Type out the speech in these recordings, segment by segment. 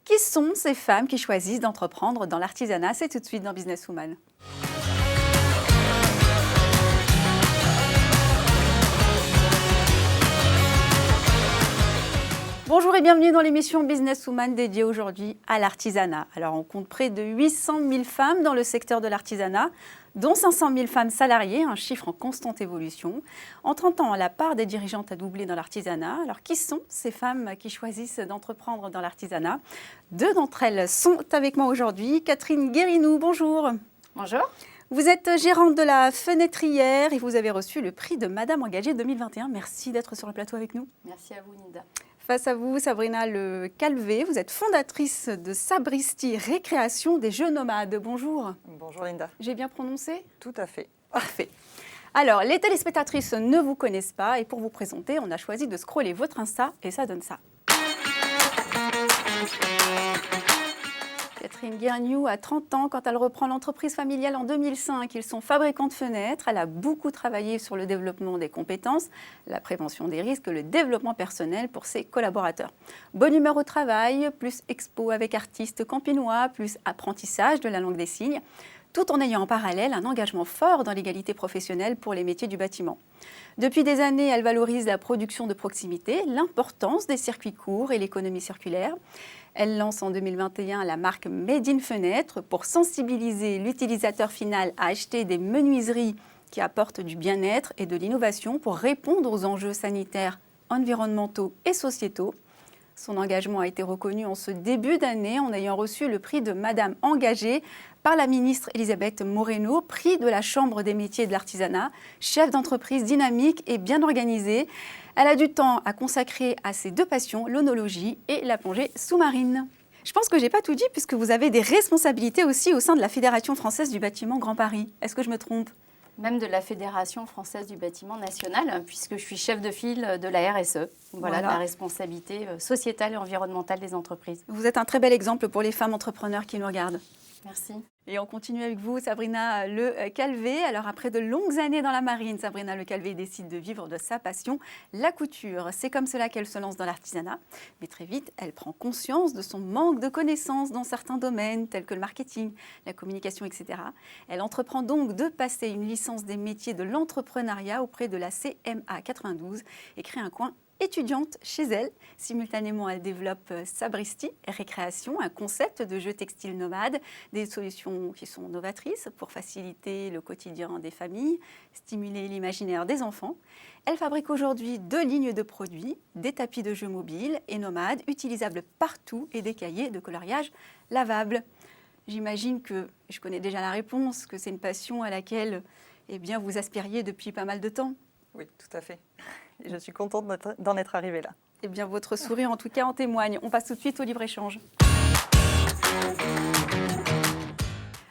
Qui sont ces femmes qui choisissent d'entreprendre dans l'artisanat? C'est tout de suite dans Businesswoman. Bonjour et bienvenue dans l'émission Businesswoman dédiée aujourd'hui à l'artisanat. Alors on compte près de 800 000 femmes dans le secteur de l'artisanat, dont 500 000 femmes salariées, un chiffre en constante évolution. En 30 ans, la part des dirigeantes a doublé dans l'artisanat. Alors qui sont ces femmes qui choisissent d'entreprendre dans l'artisanat? Deux d'entre elles sont avec moi aujourd'hui. Catherine Guérinou, bonjour. Bonjour. Vous êtes gérante de la Fenêtrière et vous avez reçu le prix de Madame Engagée 2021. Merci d'être sur le plateau avec nous. Merci à vous, Linda. Face à vous, Sabrina Le Calvé, vous êtes fondatrice de Sabristi Récréation des Jeux Nomades. Bonjour. Bonjour Linda. J'ai bien prononcé? Tout à fait. Parfait. Alors, les téléspectatrices ne vous connaissent pas et pour vous présenter, on a choisi de scroller votre Insta et ça donne ça. Catherine Guérinou a 30 ans quand elle reprend l'entreprise familiale en 2005. Ils sont fabricants de fenêtres. Elle a beaucoup travaillé sur le développement des compétences, la prévention des risques, le développement personnel pour ses collaborateurs. Bonne humeur au travail, plus expo avec artistes campinois, plus apprentissage de la langue des signes, tout en ayant en parallèle un engagement fort dans l'égalité professionnelle pour les métiers du bâtiment. Depuis des années, elle valorise la production de proximité, l'importance des circuits courts et l'économie circulaire. Elle lance en 2021 la marque Made in Fenêtre pour sensibiliser l'utilisateur final à acheter des menuiseries qui apportent du bien-être et de l'innovation pour répondre aux enjeux sanitaires, environnementaux et sociétaux. Son engagement a été reconnu en ce début d'année en ayant reçu le prix de Madame Engagée par la ministre Elisabeth Moreno, prix de la Chambre des métiers de l'artisanat, chef d'entreprise dynamique et bien organisée. Elle a du temps à consacrer à ses deux passions, l'onologie et la plongée sous-marine. Je pense que je n'ai pas tout dit puisque vous avez des responsabilités aussi au sein de la Fédération française du bâtiment Grand Paris. Est-ce que je me trompe ? Même de la Fédération française du bâtiment national, puisque je suis chef de file de la RSE, voilà. La responsabilité sociétale et environnementale des entreprises. Vous êtes un très bel exemple pour les femmes entrepreneurs qui nous regardent. Merci. Et on continue avec vous, Sabrina Le Calvé. Alors après de longues années dans la marine, Sabrina Le Calvé décide de vivre de sa passion, la couture. C'est comme cela qu'elle se lance dans l'artisanat. Mais très vite, elle prend conscience de son manque de connaissances dans certains domaines, tels que le marketing, la communication, etc. Elle entreprend donc de passer une licence des métiers de l'entrepreneuriat auprès de la CMA 92 et crée un coin étudiante chez elle. Simultanément, elle développe Sabristi Récréation, un concept de jeu textile nomade, des solutions qui sont novatrices pour faciliter le quotidien des familles, stimuler l'imaginaire des enfants. Elle fabrique aujourd'hui 2 lignes de produits, des tapis de jeux mobiles et nomades, utilisables partout et des cahiers de coloriage lavables. J'imagine que, je connais déjà la réponse, que c'est une passion à laquelle vous aspiriez depuis pas mal de temps. Oui, tout à fait. Et je suis contente d'en être arrivée là. Eh bien, votre sourire, en tout cas, en témoigne. On passe tout de suite au libre-échange.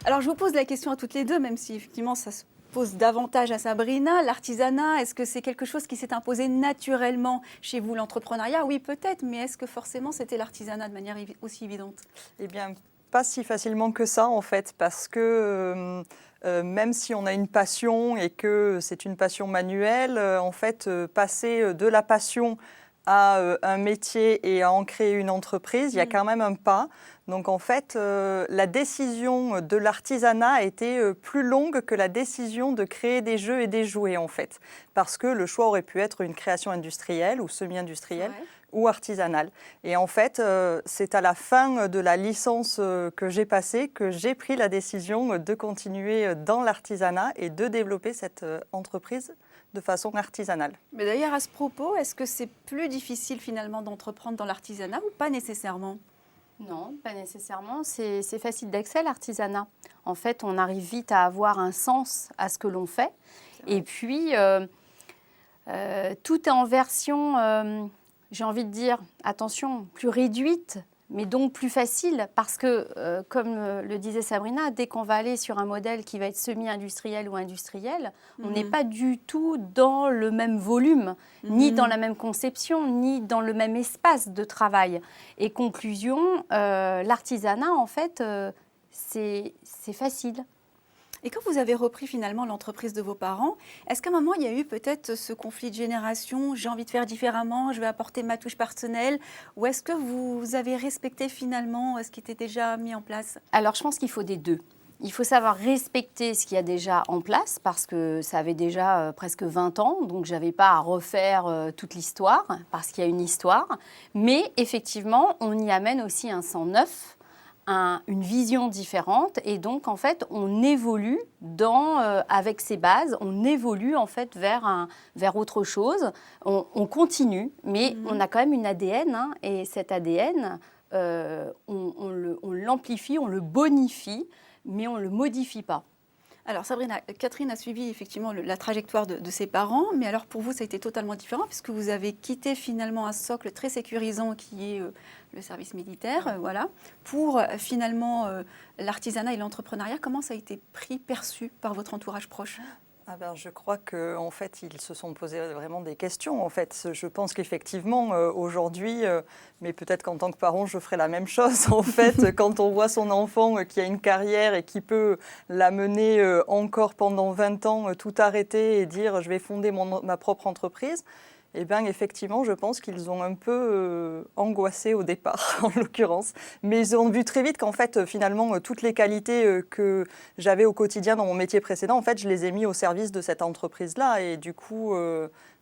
Alors, je vous pose la question à toutes les deux, même si, effectivement, ça se pose davantage à Sabrina. L'artisanat, est-ce que c'est quelque chose qui s'est imposé naturellement chez vous? L'entrepreneuriat, oui, peut-être, mais est-ce que forcément, c'était l'artisanat de manière aussi évidente? Eh bien, pas si facilement que ça, en fait, parce que même si on a une passion et que c'est une passion manuelle, en fait, passer de la passion à un métier et à en créer une entreprise, il y a quand même un pas. Donc en fait, la décision de l'artisanat a été plus longue que la décision de créer des jeux et des jouets, en fait. Parce que le choix aurait pu être une création industrielle ou semi-industrielle. Ouais. Ou artisanale. Et en fait, c'est à la fin de la licence que j'ai passée que j'ai pris la décision de continuer dans l'artisanat et de développer cette entreprise de façon artisanale. Mais d'ailleurs, à ce propos, est-ce que c'est plus difficile finalement d'entreprendre dans l'artisanat ou pas nécessairement ? Non, pas nécessairement. C'est facile d'accès, l'artisanat. En fait, on arrive vite à avoir un sens à ce que l'on fait. Et puis, tout est en version... j'ai envie de dire, attention, plus réduite, mais donc plus facile, parce que, comme le disait Sabrina, dès qu'on va aller sur un modèle qui va être semi-industriel ou industriel, on n'est pas du tout dans le même volume, ni dans la même conception, ni dans le même espace de travail. Et conclusion, l'artisanat, en fait, c'est facile. Et quand vous avez repris finalement l'entreprise de vos parents, est-ce qu'à un moment, il y a eu peut-être ce conflit de génération, j'ai envie de faire différemment, je vais apporter ma touche personnelle, ou est-ce que vous avez respecté finalement ce qui était déjà mis en place? Alors, je pense qu'il faut des deux. Il faut savoir respecter ce qu'il y a déjà en place parce que ça avait déjà presque 20 ans, donc je n'avais pas à refaire toute l'histoire parce qu'il y a une histoire. Mais effectivement, on y amène aussi un sang neuf, une vision différente et donc en fait on évolue avec ces bases, on évolue en fait vers autre chose. On continue, mais on a quand même une ADN hein, et cet ADN, on l'amplifie, on le bonifie, mais on ne le modifie pas. Alors Sabrina, Catherine a suivi effectivement la trajectoire de ses parents, mais alors pour vous ça a été totalement différent puisque vous avez quitté finalement un socle très sécurisant qui est le service militaire, voilà, pour finalement l'artisanat et l'entrepreneuriat. Comment ça a été perçu par votre entourage proche? Ah ben, je crois qu'en fait, ils se sont posés vraiment des questions. En fait, je pense qu'effectivement, aujourd'hui, mais peut-être qu'en tant que parent, je ferai la même chose. En fait, quand on voit son enfant qui a une carrière et qui peut la mener encore pendant 20 ans, tout arrêter et dire « je vais fonder ma propre entreprise », eh bien, effectivement, je pense qu'ils ont un peu angoissé au départ, en l'occurrence. Mais ils ont vu très vite qu'en fait, finalement, toutes les qualités que j'avais au quotidien dans mon métier précédent, en fait, je les ai mis au service de cette entreprise-là. Et du coup,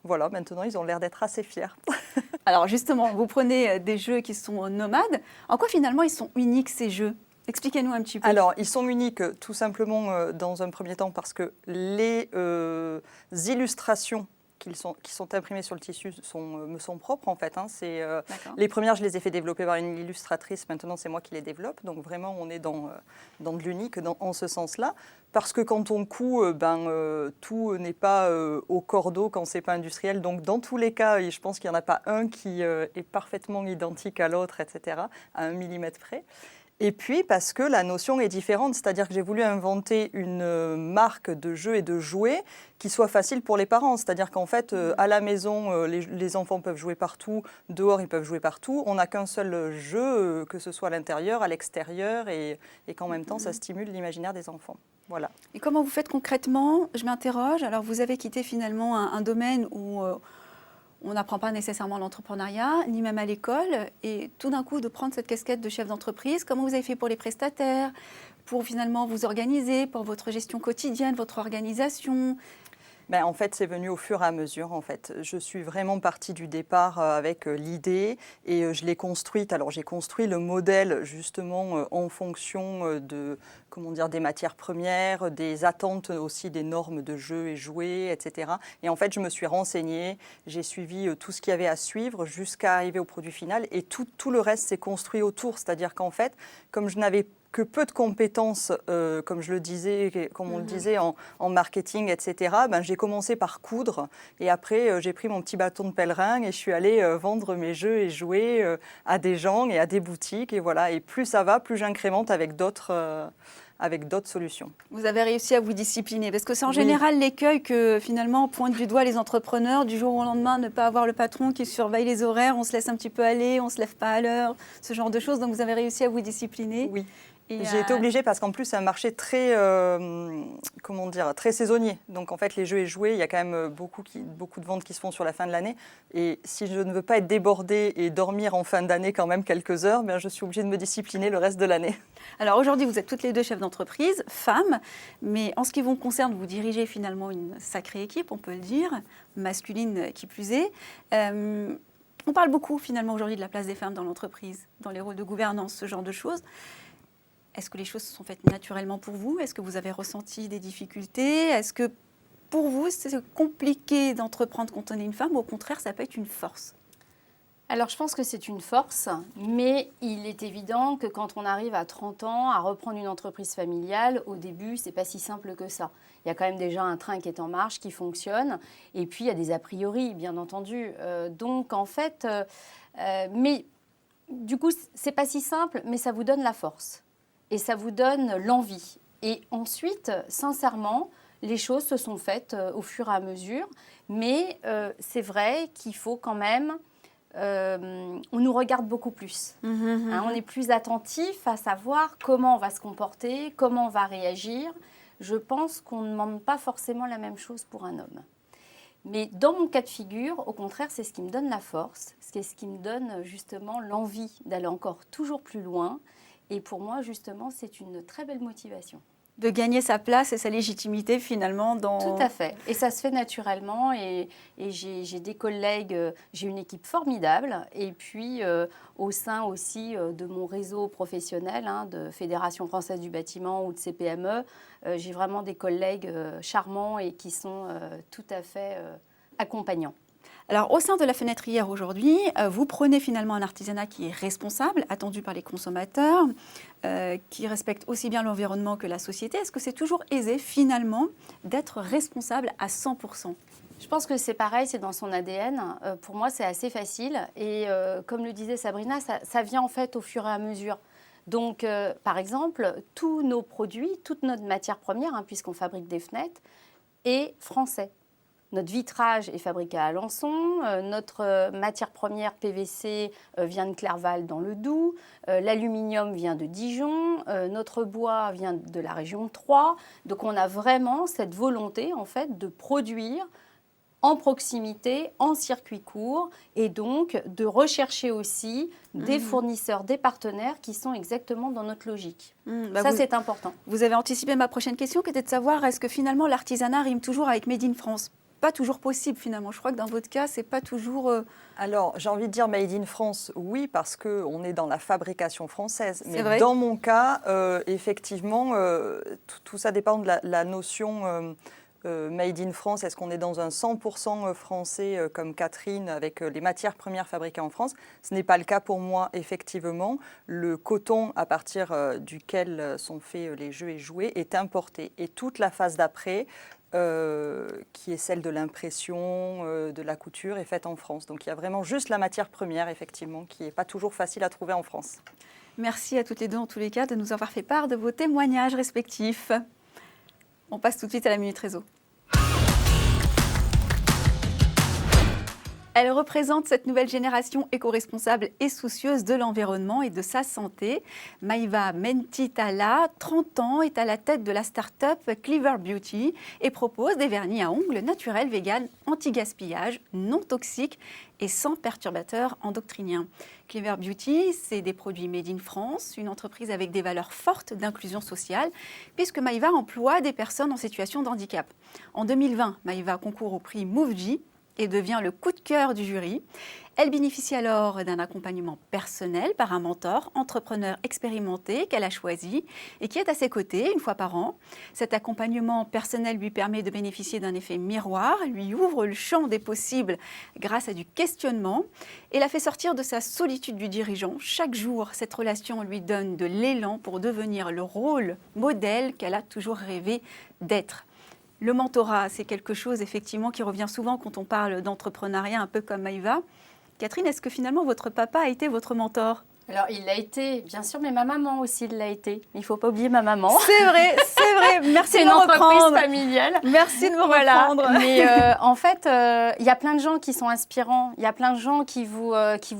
voilà, maintenant, ils ont l'air d'être assez fiers. Alors justement, vous prenez des jeux qui sont nomades. En quoi finalement ils sont uniques ces jeux? Expliquez-nous un petit peu. Alors, ils sont uniques tout simplement dans un premier temps parce que les illustrations qui sont imprimées sur le tissu me sont propres en fait. Hein. Les premières, je les ai fait développer par une illustratrice, maintenant c'est moi qui les développe. Donc vraiment, on est dans de l'unique en ce sens-là. Parce que quand on coud, tout n'est pas au cordeau quand c'est pas industriel. Donc dans tous les cas, je pense qu'il n'y en a pas un qui est parfaitement identique à l'autre, etc., à 1 millimètre près. Et puis parce que la notion est différente, c'est-à-dire que j'ai voulu inventer une marque de jeux et de jouets qui soit facile pour les parents. C'est-à-dire qu'en fait, à la maison, les enfants peuvent jouer partout, dehors, ils peuvent jouer partout. On n'a qu'un seul jeu, que ce soit à l'intérieur, à l'extérieur, et qu'en même temps, ça stimule l'imaginaire des enfants. Voilà. Et comment vous faites concrètement? Je m'interroge. Alors, vous avez quitté finalement un domaine où on n'apprend pas nécessairement l'entrepreneuriat, ni même à l'école. Et tout d'un coup, de prendre cette casquette de chef d'entreprise, comment vous avez fait pour les prestataires, pour finalement vous organiser, pour votre gestion quotidienne, votre organisation? Ben, en fait, c'est venu au fur et à mesure. En fait, je suis vraiment partie du départ avec l'idée et je l'ai construite. Alors, j'ai construit le modèle justement en fonction des matières premières, des attentes aussi des normes de jeux et jouets, etc. Et en fait, je me suis renseignée, j'ai suivi tout ce qu'il y avait à suivre jusqu'à arriver au produit final et tout le reste s'est construit autour. C'est-à-dire qu'en fait, comme je n'avais que peu de compétences, comme je le disais, comme on le disait en marketing, etc. Ben, j'ai commencé par coudre et après j'ai pris mon petit bâton de pèlerin et je suis allée vendre mes jeux et jouets à des gens et à des boutiques et voilà. Et plus ça va, plus j'incrémente avec d'autres solutions. Vous avez réussi à vous discipliner parce que c'est en général l'écueil que finalement pointent du doigt les entrepreneurs du jour au lendemain, ne pas avoir le patron qui surveille les horaires, on se laisse un petit peu aller, on se lève pas à l'heure, ce genre de choses. Donc vous avez réussi à vous discipliner. Oui. J'ai été obligée parce qu'en plus c'est un marché très, très saisonnier. Donc en fait les jeux et jouets, il y a quand même beaucoup de ventes qui se font sur la fin de l'année. Et si je ne veux pas être débordée et dormir en fin d'année quand même quelques heures, bien, je suis obligée de me discipliner le reste de l'année. Alors aujourd'hui vous êtes toutes les deux chefs d'entreprise, femmes, mais en ce qui vous concerne, vous dirigez finalement une sacrée équipe, on peut le dire, masculine qui plus est. On parle beaucoup finalement aujourd'hui de la place des femmes dans l'entreprise, dans les rôles de gouvernance, ce genre de choses. Est-ce que les choses se sont faites naturellement pour vous? Est-ce que vous avez ressenti des difficultés? Est-ce que pour vous, c'est compliqué d'entreprendre quand on est une femme ou au contraire, ça peut être une force? Alors, je pense que c'est une force, mais il est évident que quand on arrive à 30 ans à reprendre une entreprise familiale, au début, c'est pas si simple que ça. Il y a quand même déjà un train qui est en marche, qui fonctionne, et puis il y a des a priori, bien entendu. Donc, en fait, mais du coup, c'est pas si simple, mais ça vous donne la force. Et ça vous donne l'envie. Et ensuite, sincèrement, les choses se sont faites au fur et à mesure. Mais c'est vrai qu'il faut quand même... on nous regarde beaucoup plus. On est plus attentif à savoir comment on va se comporter, comment on va réagir. je pense qu'on ne demande pas forcément la même chose pour un homme. Mais dans mon cas de figure, au contraire, c'est ce qui me donne la force, c'est ce qui me donne justement l'envie d'aller encore toujours plus loin. Et pour moi, justement, c'est une très belle motivation. De gagner sa place et sa légitimité finalement dans... Tout à fait. Et ça se fait naturellement. Et j'ai des collègues, j'ai une équipe formidable. Et puis, au sein aussi de mon réseau professionnel, de Fédération française du bâtiment ou de CPME, j'ai vraiment des collègues charmants et qui sont tout à fait accompagnants. Alors, au sein de la Fenêtrière aujourd'hui, vous prenez finalement un artisanat qui est responsable, attendu par les consommateurs, qui respecte aussi bien l'environnement que la société. Est-ce que c'est toujours aisé finalement d'être responsable à 100%? Je pense que c'est pareil, c'est dans son ADN. Pour moi, c'est assez facile. Et comme le disait Sabrina, ça vient en fait au fur et à mesure. Donc, par exemple, tous nos produits, toute notre matière première, puisqu'on fabrique des fenêtres, est français. Notre vitrage est fabriqué à Alençon, notre matière première PVC vient de Clerval dans le Doubs, l'aluminium vient de Dijon, notre bois vient de la région de Troyes. Donc on a vraiment cette volonté en fait de produire en proximité, en circuit court, et donc de rechercher aussi des fournisseurs, des partenaires qui sont exactement dans notre logique. Ça, c'est important. Vous avez anticipé ma prochaine question, qui était de savoir est-ce que finalement l'artisanat rime toujours avec Made in France? Pas toujours possible finalement. Je crois que dans votre cas, c'est pas toujours... Alors, j'ai envie de dire Made in France, oui, parce qu'on est dans la fabrication française. Mais vrai. dans mon cas, effectivement, tout ça dépend de la notion Made in France. Est-ce qu'on est dans un 100% français comme Catherine, avec les matières premières fabriquées en France? Ce n'est pas le cas pour moi, effectivement. Le coton à partir duquel sont faits les jeux et jouets est importé. Et toute la phase d'après, qui est celle de l'impression, de la couture, est faite en France. Donc il y a vraiment juste la matière première, effectivement, qui n'est pas toujours facile à trouver en France. Merci à toutes les deux, en tous les cas, de nous avoir fait part de vos témoignages respectifs. On passe tout de suite à la Minute Réseau. Elle représente cette nouvelle génération éco-responsable et soucieuse de l'environnement et de sa santé. Maïva Mentitala, 30 ans, est à la tête de la start-up Clever Beauty et propose des vernis à ongles naturels, véganes, anti-gaspillage, non toxiques et sans perturbateurs endocriniens. Clever Beauty, c'est des produits made in France, une entreprise avec des valeurs fortes d'inclusion sociale, puisque Maïva emploie des personnes en situation de handicap. En 2020, Maïva concourt au prix MoveG et devient le coup de cœur du jury. Elle bénéficie alors d'un accompagnement personnel par un mentor, entrepreneur expérimenté qu'elle a choisi et qui est à ses côtés une fois par an. Cet accompagnement personnel lui permet de bénéficier d'un effet miroir, lui ouvre le champ des possibles grâce à du questionnement et la fait sortir de sa solitude du dirigeant. Chaque jour, cette relation lui donne de l'élan pour devenir le rôle modèle qu'elle a toujours rêvé d'être. Le mentorat, c'est quelque chose effectivement qui revient souvent quand on parle d'entrepreneuriat, un peu comme Maïva. Catherine, est-ce que finalement votre papa a été votre mentor? Alors, il l'a été, bien sûr, mais ma maman aussi l'a été. Il ne faut pas oublier ma maman. C'est vrai, c'est vrai. Merci de me reprendre. C'est une entreprise familiale. Merci de me reprendre. Mais en fait, il y a plein de gens qui sont inspirants. Il y a plein de gens qui vous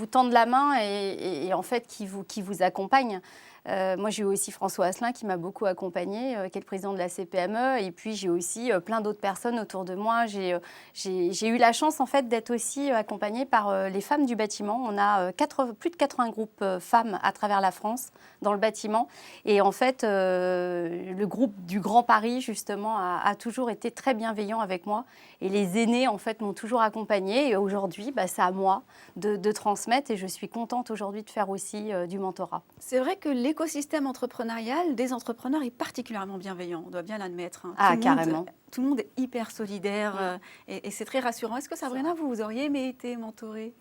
tendent la main et en fait qui vous accompagnent. Moi, j'ai eu aussi François Asselin qui m'a beaucoup accompagnée, qui est le président de la CPME. Et puis, j'ai aussi plein d'autres personnes autour de moi. J'ai eu la chance, en fait, d'être aussi accompagnée par les femmes du bâtiment. On a plus de 80 groupes femmes à travers la France dans le bâtiment. Et en fait, le groupe du Grand Paris, justement, a toujours été très bienveillant avec moi. Et les aînés, en fait, m'ont toujours accompagnée. Et aujourd'hui, c'est à moi de transmettre. Et je suis contente aujourd'hui de faire aussi du mentorat. C'est vrai que l'écosystème entrepreneurial des entrepreneurs est particulièrement bienveillant, on doit bien l'admettre. Ah, carrément. Tout le monde est hyper solidaire et c'est très rassurant. Est-ce que Sabrina, vous auriez aimé être mentorée?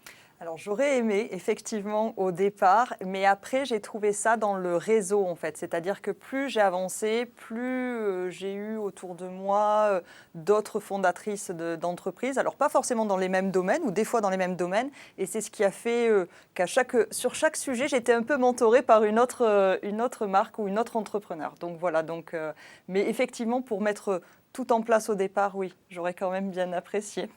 Alors j'aurais aimé effectivement au départ, mais après j'ai trouvé ça dans le réseau en fait. C'est-à-dire que plus j'ai avancé, plus j'ai eu autour de moi d'autres fondatrices d'entreprises. Alors pas forcément dans les mêmes domaines ou des fois dans les mêmes domaines. Et c'est ce qui a fait sur chaque sujet, j'étais un peu mentorée par une autre marque ou une autre entrepreneur. Donc voilà. Mais effectivement pour mettre tout en place au départ, oui, j'aurais quand même bien apprécié.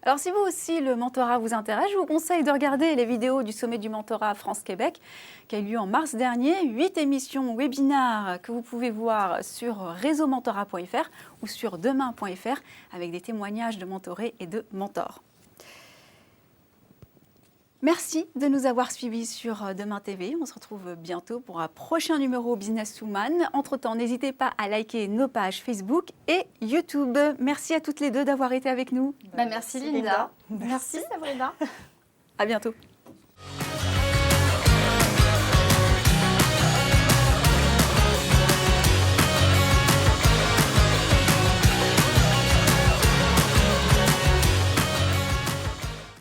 Alors si vous aussi le mentorat vous intéresse, je vous conseille de regarder les vidéos du sommet du mentorat France-Québec qui a eu lieu en mars dernier. 8 émissions webinaires que vous pouvez voir sur réseaumentorat.fr ou sur demain.fr avec des témoignages de mentorés et de mentors. Merci de nous avoir suivis sur Demain TV. On se retrouve bientôt pour un prochain numéro Businesswoman. Entre-temps, n'hésitez pas à liker nos pages Facebook et YouTube. Merci à toutes les deux d'avoir été avec nous. Merci Linda. Merci Sabrina. À bientôt.